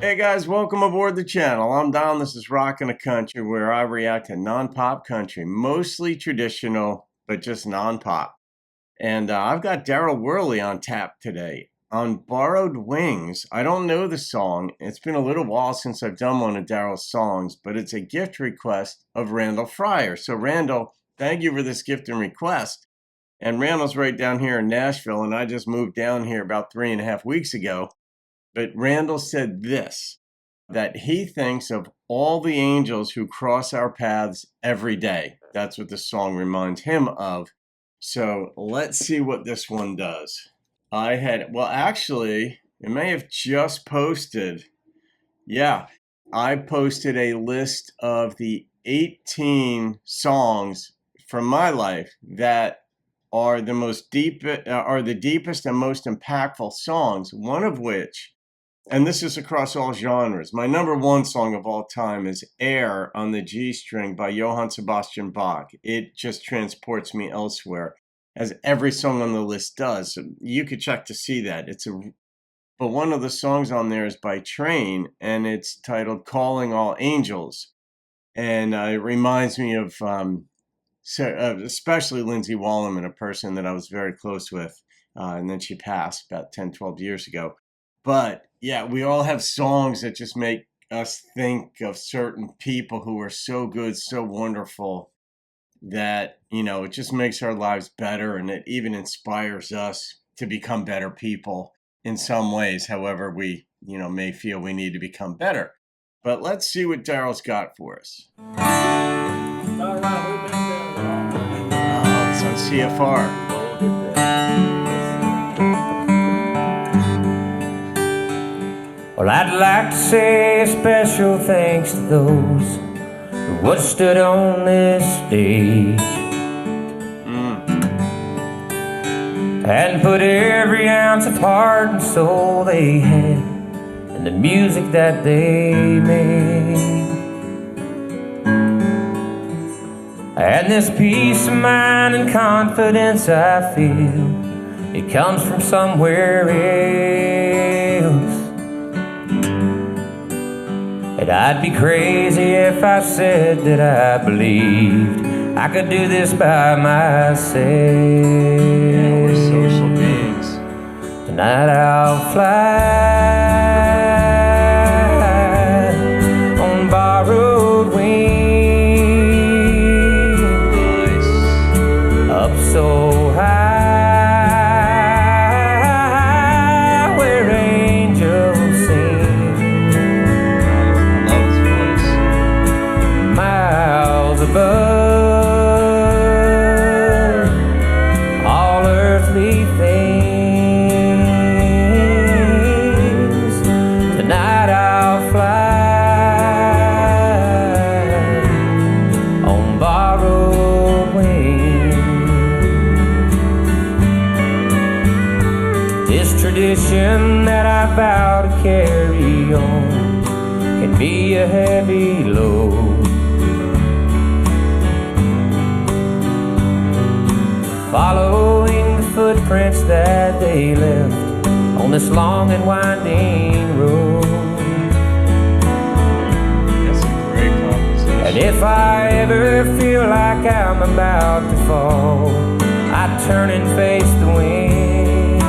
Hey guys, welcome aboard the channel. I'm Don. This is Rockin' the Country, where I react to non-pop country, mostly traditional, but just non-pop. And I've got Darryl Worley on tap today on Borrowed Wings. I don't know the song. It's been a little while since I've done one of Darryl's songs, but it's a gift request of Randall Fryer. So Randall, thank you for this gift and request. And Randall's right down here in Nashville, and I just moved down here about 3.5 weeks ago. But Randall said this, that he thinks of all the angels who cross our paths every day. That's what the song reminds him of. So let's see what this one does. Actually, it may have just posted. Yeah, I posted a list of the 18 songs from my life that are the deepest and most impactful songs, one of which, and this is across all genres, my number one song of all time is Air on the G String by Johann Sebastian Bach. It just transports me elsewhere, as every song on the list does. So you could check to see that. But one of the songs on there is by Train, and it's titled Calling All Angels. And it reminds me of especially Lindsay Wallman, a person that I was very close with, and then she passed about 10, 12 years ago. But yeah, we all have songs that just make us think of certain people who are so good, so wonderful, that, it just makes our lives better, and it even inspires us to become better people in some ways, however we, may feel we need to become better. But let's see what Darryl's got for us. Oh, it's on CFR. Well, I'd like to say a special thanks to those who would have stood on this stage and put every ounce of heart and soul they had in the music that they made. And this peace of mind and confidence I feel, it comes from somewhere else. And I'd be crazy if I said that I believed I could do this by myself. Yeah, we're social beings. Tonight I'll fly on borrowed wings. Nice. Up so high where angels sing. Miles above all earthly things. Tonight I'll fly on borrowed wings. This tradition that I vow to carry on can be a heavy load. Following the footprints that they left on this long and winding road. That's a great composition. And if I ever feel like I'm about to fall, I turn and face the wind.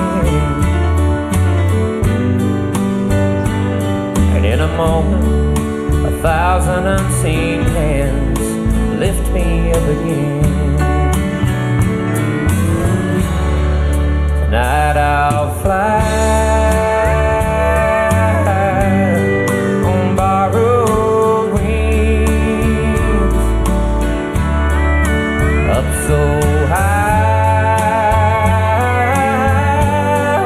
And in a moment, 1,000 unseen hands lift me up again. Tonight I'll fly on borrowed wings, up so high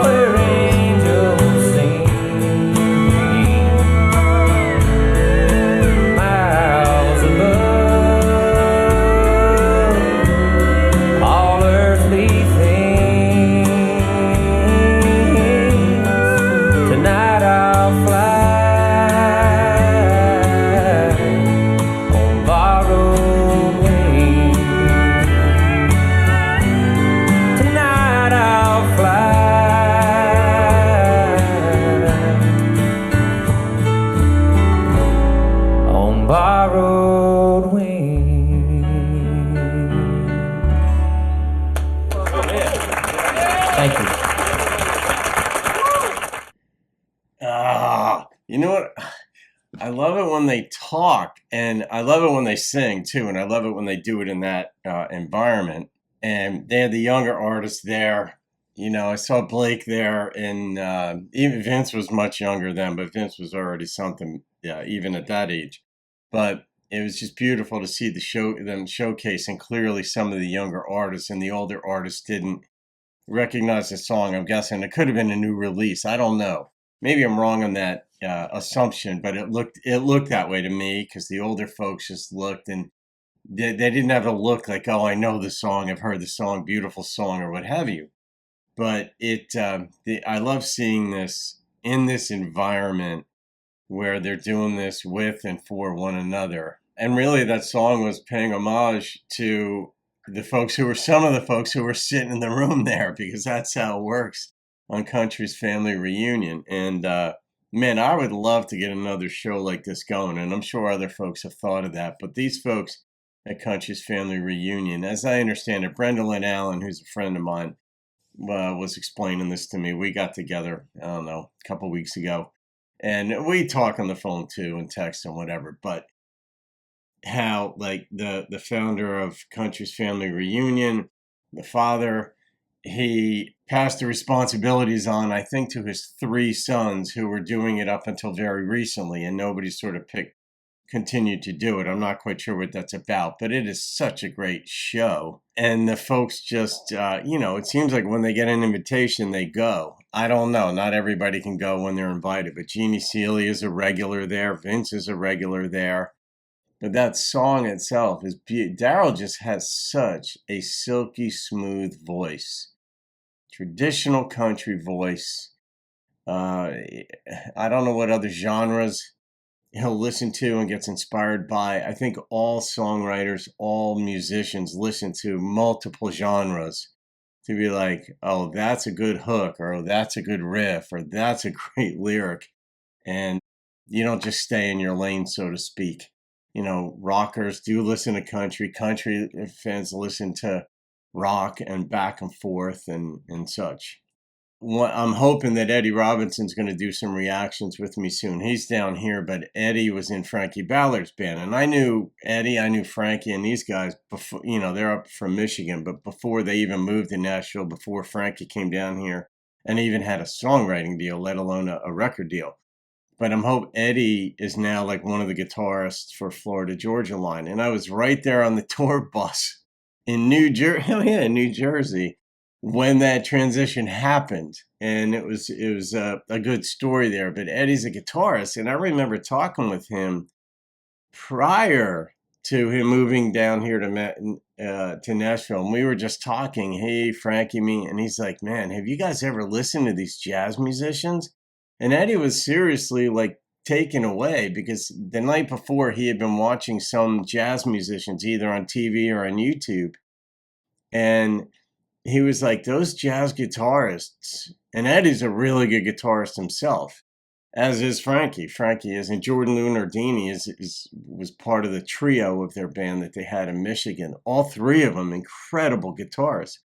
where angels sing. Miles above all earthly things. Thank you. You know what? I love it when they talk, and I love it when they sing too, and I love it when they do it in that environment. And they had the younger artists there. I saw Blake there, and even Vince was much younger then, but Vince was already something, yeah, even at that age. But it was just beautiful to see them showcasing clearly some of the younger artists, and the older artists didn't recognize the song. I'm guessing it could have been a new release. I don't know. Maybe I'm wrong on that assumption, but it looked that way to me because the older folks just looked, and they didn't have a look like, oh, I know the song, I've heard the song, beautiful song, or what have you. But I love seeing this in this environment where they're doing this with and for one another. And really, that song was paying homage to some of the folks who were sitting in the room there, because that's how it works on Country's Family Reunion. And man, I would love to get another show like this going, and I'm sure other folks have thought of that. But these folks at Country's Family Reunion, as I understand it, Brenda and Allen, who's a friend of mine, was explaining this to me. We got together, I don't know, a couple weeks ago, and we talk on the phone too and text and whatever. But how, like, the founder of Country's Family Reunion, the father, he passed the responsibilities on, I think, to his three sons who were doing it up until very recently, and nobody sort of continued to do it. I'm not quite sure what that's about, but it is such a great show. And the folks just, it seems like when they get an invitation, they go. I don't know. Not everybody can go when they're invited, but Jeannie Seely is a regular there. Vince is a regular there. But that song itself is beautiful. Darryl just has such a silky smooth voice, traditional country voice. I don't know what other genres he'll listen to and gets inspired by. I think all songwriters, all musicians listen to multiple genres to be like, oh, that's a good hook, or oh, that's a good riff, or that's a great lyric. And you don't just stay in your lane, so to speak. Rockers do listen to country. Country fans listen to rock, and back and forth and such. I'm hoping that Eddie Robinson's going to do some reactions with me soon. He's down here, but Eddie was in Frankie Ballard's band, and I knew Eddie, I knew Frankie, and these guys before. They're up from Michigan, but before they even moved to Nashville, before Frankie came down here and even had a songwriting deal, let alone a record deal. But I'm hope Eddie is now like one of the guitarists for Florida Georgia Line, and I was right there on the tour bus in New Jersey. Oh yeah, in New Jersey, when that transition happened, and it was a good story there. But Eddie's a guitarist, and I remember talking with him prior to him moving down here to Nashville, and we were just talking, hey, Frankie, me, and he's like, man, have you guys ever listened to these jazz musicians? And Eddie was seriously like taken away, because the night before he had been watching some jazz musicians either on TV or on YouTube, and he was like, those jazz guitarists, and Eddie's a really good guitarist himself, as is Frankie. Frankie is, and Jordan Lunardini was part of the trio of their band that they had in Michigan. All three of them incredible guitarists.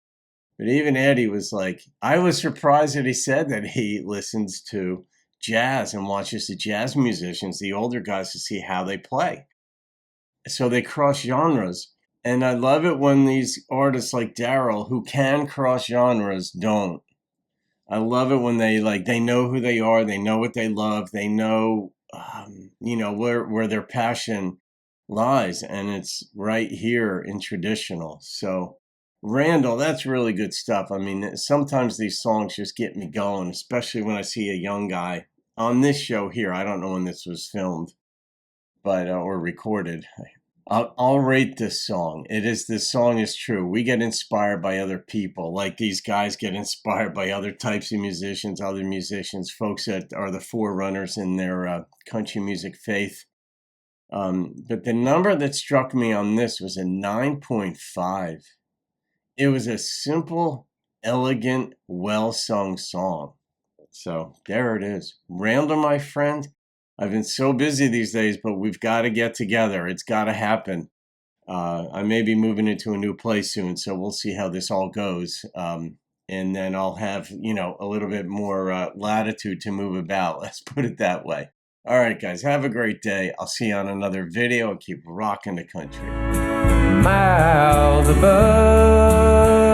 But even Eddie was like, I was surprised that he said that he listens to jazz and watches the jazz musicians, the older guys, to see how they play. So they cross genres. And I love it when these artists like Darryl, who can cross genres, don't. I love it when they know who they are, they know what they love, they know, where their passion lies, and it's right here in traditional. So, Randall, that's really good stuff. I mean, sometimes these songs just get me going, especially when I see a young guy on this show here. I don't know when this was filmed, but or recorded. I'll rate this song. This song is true. We get inspired by other people. Like these guys get inspired by other types of musicians, other musicians, folks that are the forerunners in their country music faith. But the number that struck me on this was a 9.5. It was a simple, elegant, well-sung song. So there it is. Randall, my friend, I've been so busy these days, but we've got to get together. It's got to happen. I may be moving into a new place soon, so we'll see how this all goes. and then I'll have, a little bit more latitude to move about. Let's put it that way. All right, guys, have a great day. I'll see you on another video and keep rocking the country. Miles above.